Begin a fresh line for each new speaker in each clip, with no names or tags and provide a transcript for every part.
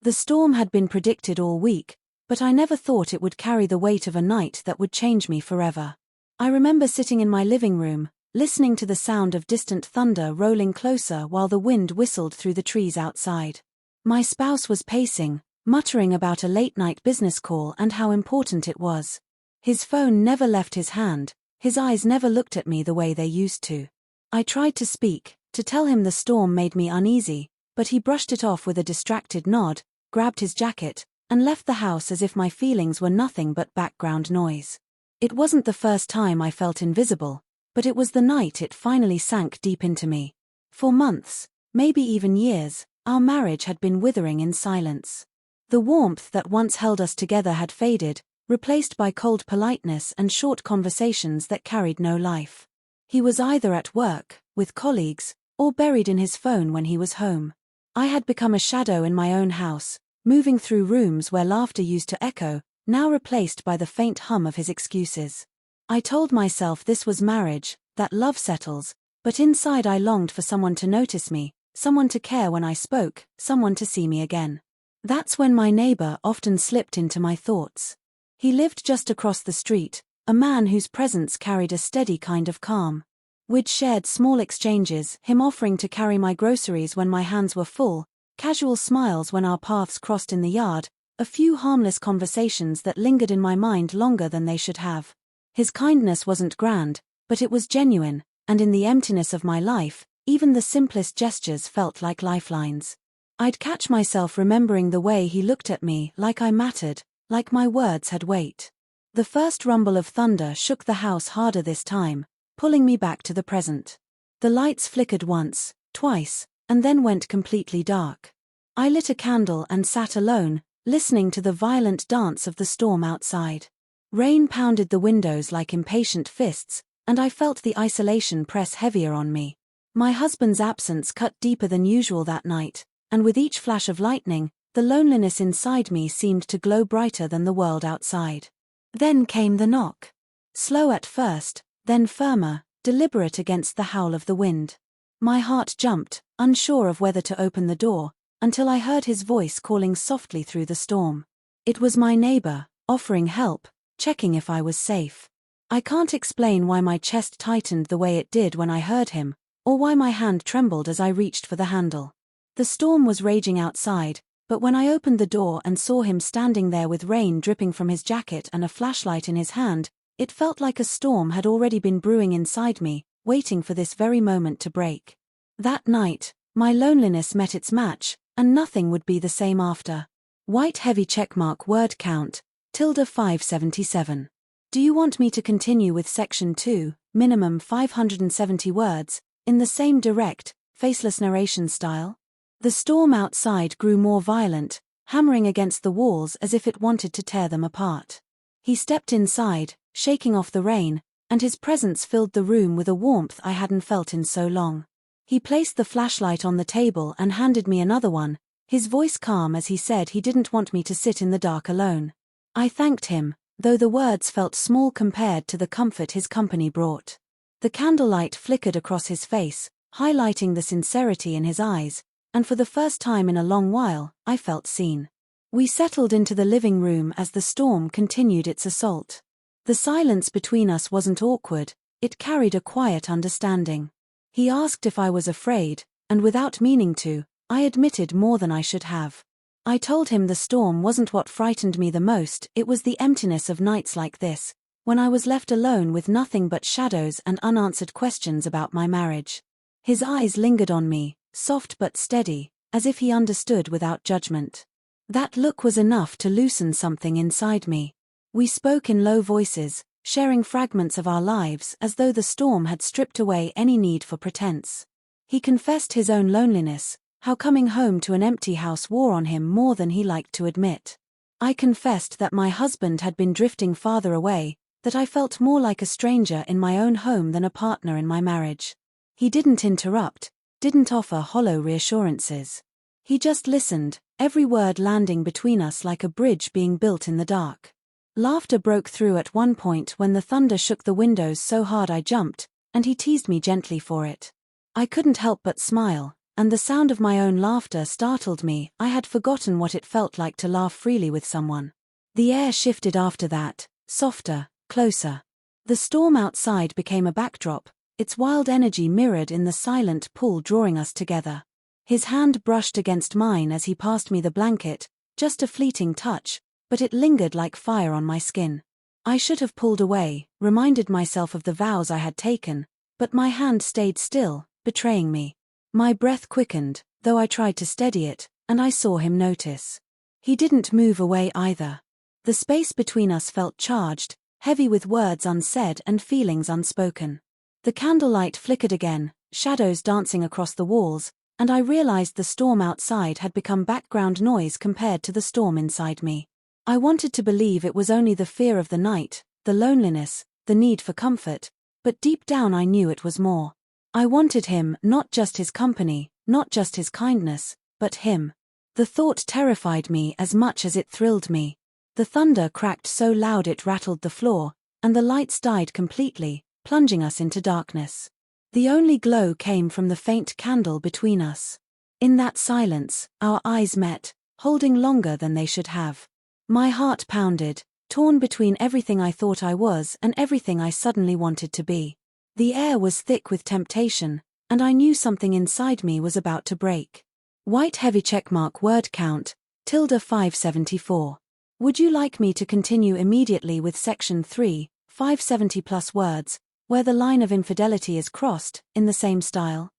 The storm had been predicted all week, but I never thought it would carry the weight of a night that would change me forever. I remember sitting in my living room, listening to the sound of distant thunder rolling closer while the wind whistled through the trees outside. My spouse was pacing, muttering about a late-night business call and how important it was. His phone never left his hand, his eyes never looked at me the way they used to. I tried to speak, to tell him the storm made me uneasy, but he brushed it off with a distracted nod, grabbed his jacket, and left the house as if my feelings were nothing but background noise. It wasn't the first time I felt invisible, but it was the night it finally sank deep into me. For months, maybe even years, our marriage had been withering in silence. The warmth that once held us together had faded, replaced by cold politeness and short conversations that carried no life. He was either at work, with colleagues, or buried in his phone when he was home. I had become a shadow in my own house, moving through rooms where laughter used to echo, now replaced by the faint hum of his excuses. I told myself this was marriage, that love settles, but inside I longed for someone to notice me, someone to care when I spoke, someone to see me again. That's when my neighbor often slipped into my thoughts. He lived just across the street, a man whose presence carried a steady kind of calm. We'd shared small exchanges, him offering to carry my groceries when my hands were full, casual smiles when our paths crossed in the yard, a few harmless conversations that lingered in my mind longer than they should have. His kindness wasn't grand, but it was genuine, and in the emptiness of my life, even the simplest gestures felt like lifelines. I'd catch myself remembering the way he looked at me, like I mattered, like my words had weight. The first rumble of thunder shook the house harder this time, pulling me back to the present. The lights flickered once, twice, and then went completely dark. I lit a candle and sat alone, listening to the violent dance of the storm outside. Rain pounded the windows like impatient fists, and I felt the isolation press heavier on me. My husband's absence cut deeper than usual that night, and with each flash of lightning, the loneliness inside me seemed to glow brighter than the world outside. Then came the knock. Slow at first, then firmer, deliberate against the howl of the wind. My heart jumped, unsure of whether to open the door, until I heard his voice calling softly through the storm. It was my neighbor, offering help, checking if I was safe. I can't explain why my chest tightened the way it did when I heard him, or why my hand trembled as I reached for the handle. The storm was raging outside, but when I opened the door and saw him standing there with rain dripping from his jacket and a flashlight in his hand, it felt like a storm had already been brewing inside me, waiting for this very moment to break. That night, my loneliness met its match, and nothing would be the same after. White heavy checkmark word count, ~577. Do you want me to continue with section 2, minimum 570 words, in the same direct, faceless narration style? The storm outside grew more violent, hammering against the walls as if it wanted to tear them apart. He stepped inside, shaking off the rain, and his presence filled the room with a warmth I hadn't felt in so long. He placed the flashlight on the table and handed me another one, his voice calm as he said he didn't want me to sit in the dark alone. I thanked him, though the words felt small compared to the comfort his company brought. The candlelight flickered across his face, highlighting the sincerity in his eyes, and for the first time in a long while, I felt seen. We settled into the living room as the storm continued its assault. The silence between us wasn't awkward, it carried a quiet understanding. He asked if I was afraid, and without meaning to, I admitted more than I should have. I told him the storm wasn't what frightened me the most, it was the emptiness of nights like this, when I was left alone with nothing but shadows and unanswered questions about my marriage. His eyes lingered on me, soft but steady, as if he understood without judgment. That look was enough to loosen something inside me. We spoke in low voices, sharing fragments of our lives as though the storm had stripped away any need for pretense. He confessed his own loneliness, how coming home to an empty house wore on him more than he liked to admit. I confessed that my husband had been drifting farther away, that I felt more like a stranger in my own home than a partner in my marriage. He didn't interrupt, didn't offer hollow reassurances. He just listened, every word landing between us like a bridge being built in the dark. Laughter broke through at one point when the thunder shook the windows so hard I jumped, and he teased me gently for it. I couldn't help but smile, and the sound of my own laughter startled me. I had forgotten what it felt like to laugh freely with someone. The air shifted after that, softer, closer. The storm outside became a backdrop, its wild energy mirrored in the silent pull drawing us together. His hand brushed against mine as he passed me the blanket, just a fleeting touch, but it lingered like fire on my skin. I should have pulled away, reminded myself of the vows I had taken, but my hand stayed still, betraying me. My breath quickened, though I tried to steady it, and I saw him notice. He didn't move away either. The space between us felt charged, heavy with words unsaid and feelings unspoken. The candlelight flickered again, shadows dancing across the walls, and I realized the storm outside had become background noise compared to the storm inside me. I wanted to believe it was only the fear of the night, the loneliness, the need for comfort, but deep down I knew it was more. I wanted him, not just his company, not just his kindness, but him. The thought terrified me as much as it thrilled me. The thunder cracked so loud it rattled the floor, and the lights died completely, plunging us into darkness. The only glow came from the faint candle between us. In that silence, our eyes met, holding longer than they should have. My heart pounded, torn between everything I thought I was and everything I suddenly wanted to be. The air was thick with temptation, and I knew something inside me was about to break. White heavy checkmark word count, ~574. Would you like me to continue immediately with section 3, 570 plus words, where the line of infidelity is crossed, in the same style?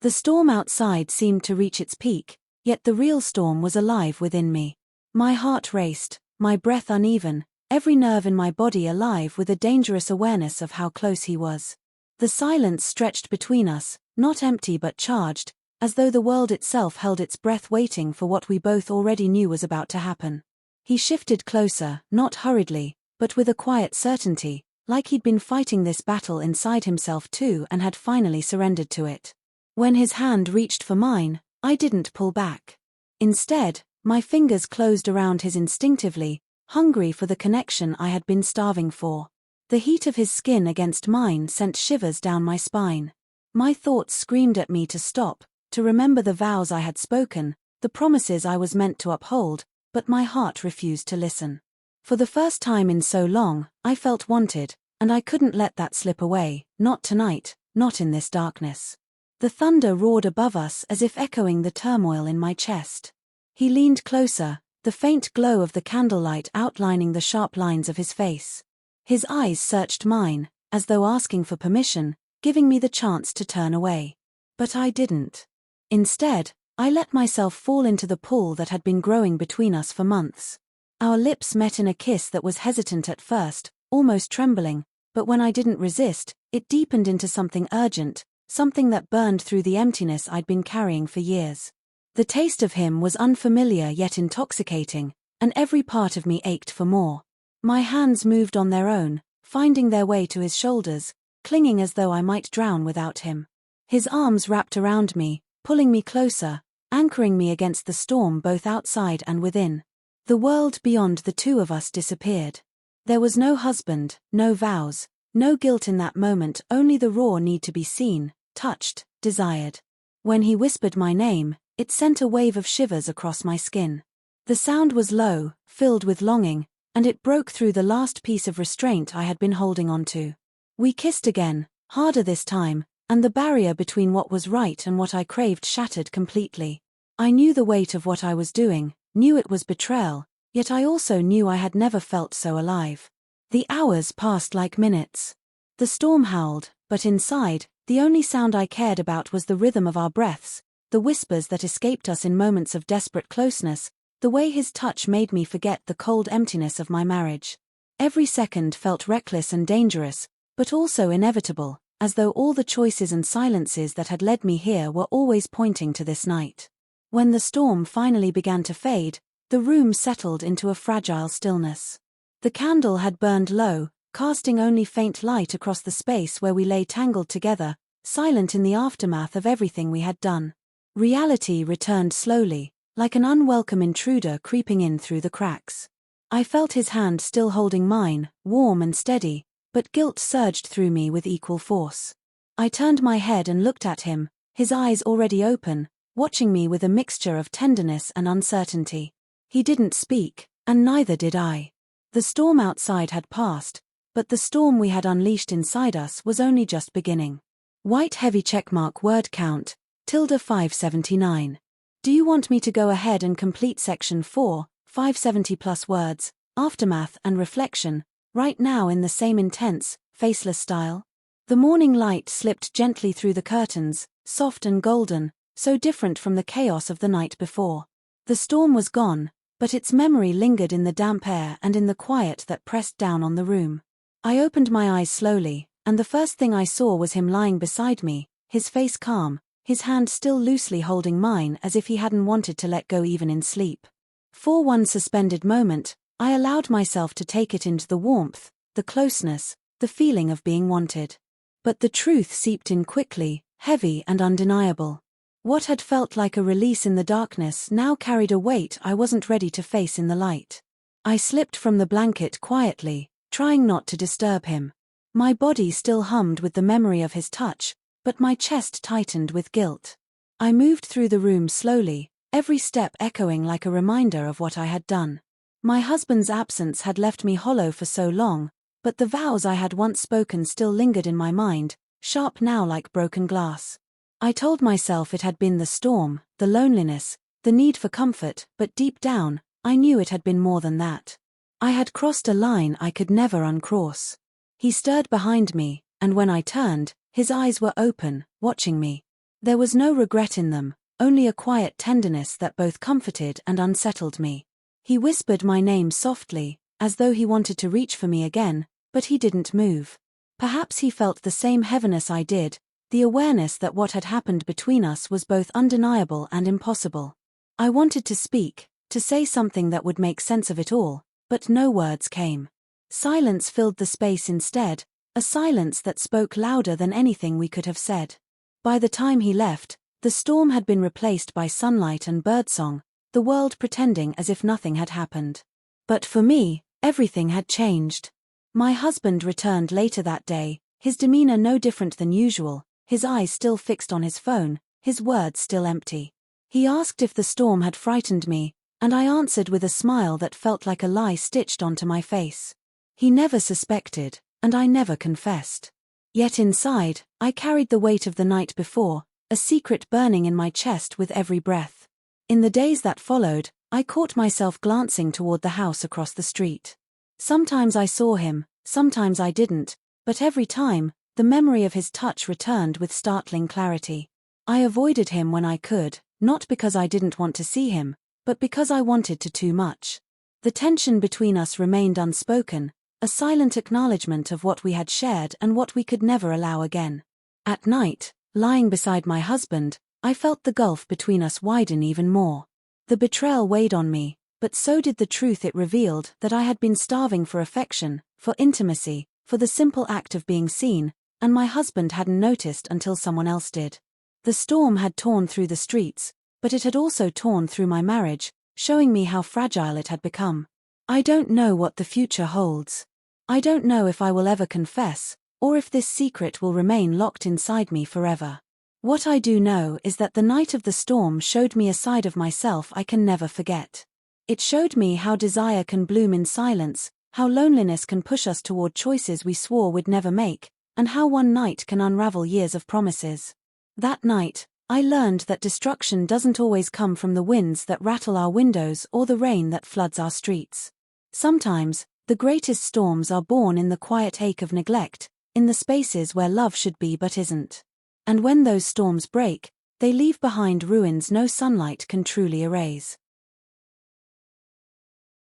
The storm outside seemed to reach its peak, yet the real storm was alive within me. My heart raced, my breath uneven, every nerve in my body alive with a dangerous awareness of how close he was. The silence stretched between us, not empty but charged, as though the world itself held its breath waiting for what we both already knew was about to happen. He shifted closer, not hurriedly, but with a quiet certainty, like he'd been fighting this battle inside himself too and had finally surrendered to it. When his hand reached for mine, I didn't pull back. Instead, my fingers closed around his instinctively, hungry for the connection I had been starving for. The heat of his skin against mine sent shivers down my spine. My thoughts screamed at me to stop, to remember the vows I had spoken, the promises I was meant to uphold, but my heart refused to listen. For the first time in so long, I felt wanted, and I couldn't let that slip away, not tonight, not in this darkness. The thunder roared above us as if echoing the turmoil in my chest. He leaned closer, the faint glow of the candlelight outlining the sharp lines of his face. His eyes searched mine, as though asking for permission, giving me the chance to turn away. But I didn't. Instead, I let myself fall into the pull that had been growing between us for months. Our lips met in a kiss that was hesitant at first, almost trembling, but when I didn't resist, it deepened into something urgent, something that burned through the emptiness I'd been carrying for years. The taste of him was unfamiliar yet intoxicating, and every part of me ached for more. My hands moved on their own, finding their way to his shoulders, clinging as though I might drown without him. His arms wrapped around me, pulling me closer, anchoring me against the storm both outside and within. The world beyond the two of us disappeared. There was no husband, no vows, no guilt in that moment, only the raw need to be seen, touched, desired. When he whispered my name, it sent a wave of shivers across my skin. The sound was low, filled with longing, and it broke through the last piece of restraint I had been holding on to. We kissed again, harder this time, and the barrier between what was right and what I craved shattered completely. I knew the weight of what I was doing, knew it was betrayal, yet I also knew I had never felt so alive. The hours passed like minutes. The storm howled, but inside, the only sound I cared about was the rhythm of our breaths, the whispers that escaped us in moments of desperate closeness, the way his touch made me forget the cold emptiness of my marriage. Every second felt reckless and dangerous, but also inevitable, as though all the choices and silences that had led me here were always pointing to this night. When the storm finally began to fade, the room settled into a fragile stillness. The candle had burned low, casting only faint light across the space where we lay tangled together, silent in the aftermath of everything we had done. Reality returned slowly, like an unwelcome intruder creeping in through the cracks. I felt his hand still holding mine, warm and steady, but guilt surged through me with equal force. I turned my head and looked at him, his eyes already open, watching me with a mixture of tenderness and uncertainty. He didn't speak, and neither did I. The storm outside had passed, but the storm we had unleashed inside us was only just beginning. White heavy checkmark word count, ~579. Do you want me to go ahead and complete section 4, 570 plus words, aftermath and reflection, right now in the same intense, faceless style? The morning light slipped gently through the curtains, soft and golden, so different from the chaos of the night before. The storm was gone, but its memory lingered in the damp air and in the quiet that pressed down on the room. I opened my eyes slowly, and the first thing I saw was him lying beside me, his face calm, his hand still loosely holding mine as if he hadn't wanted to let go even in sleep. For one suspended moment, I allowed myself to take it into the warmth, the closeness, the feeling of being wanted. But the truth seeped in quickly, heavy and undeniable. What had felt like a release in the darkness now carried a weight I wasn't ready to face in the light. I slipped from the blanket quietly, trying not to disturb him. My body still hummed with the memory of his touch, but my chest tightened with guilt. I moved through the room slowly, every step echoing like a reminder of what I had done. My husband's absence had left me hollow for so long, but the vows I had once spoken still lingered in my mind, sharp now like broken glass. I told myself it had been the storm, the loneliness, the need for comfort, but deep down, I knew it had been more than that. I had crossed a line I could never uncross. He stirred behind me, and when I turned, his eyes were open, watching me. There was no regret in them, only a quiet tenderness that both comforted and unsettled me. He whispered my name softly, as though he wanted to reach for me again, but he didn't move. Perhaps he felt the same heaviness I did, the awareness that what had happened between us was both undeniable and impossible. I wanted to speak, to say something that would make sense of it all, but no words came. Silence filled the space instead, a silence that spoke louder than anything we could have said. By the time he left, the storm had been replaced by sunlight and birdsong, the world pretending as if nothing had happened. But for me, everything had changed. My husband returned later that day, his demeanor no different than usual, his eyes still fixed on his phone, his words still empty. He asked if the storm had frightened me, and I answered with a smile that felt like a lie stitched onto my face. He never suspected, and I never confessed. Yet inside, I carried the weight of the night before, a secret burning in my chest with every breath. In the days that followed, I caught myself glancing toward the house across the street. Sometimes I saw him, sometimes I didn't, but every time, the memory of his touch returned with startling clarity. I avoided him when I could, not because I didn't want to see him, but because I wanted to too much. The tension between us remained unspoken, a silent acknowledgement of what we had shared and what we could never allow again. At night, lying beside my husband, I felt the gulf between us widen even more. The betrayal weighed on me, but so did the truth it revealed that I had been starving for affection, for intimacy, for the simple act of being seen, and my husband hadn't noticed until someone else did. The storm had torn through the streets, but it had also torn through my marriage, showing me how fragile it had become. I don't know what the future holds. I don't know if I will ever confess, or if this secret will remain locked inside me forever. What I do know is that the night of the storm showed me a side of myself I can never forget. It showed me how desire can bloom in silence, how loneliness can push us toward choices we swore we'd never make, and how one night can unravel years of promises. That night, I learned that destruction doesn't always come from the winds that rattle our windows or the rain that floods our streets. Sometimes, the greatest storms are born in the quiet ache of neglect, in the spaces where love should be but isn't. And when those storms break, they leave behind ruins no sunlight can truly erase.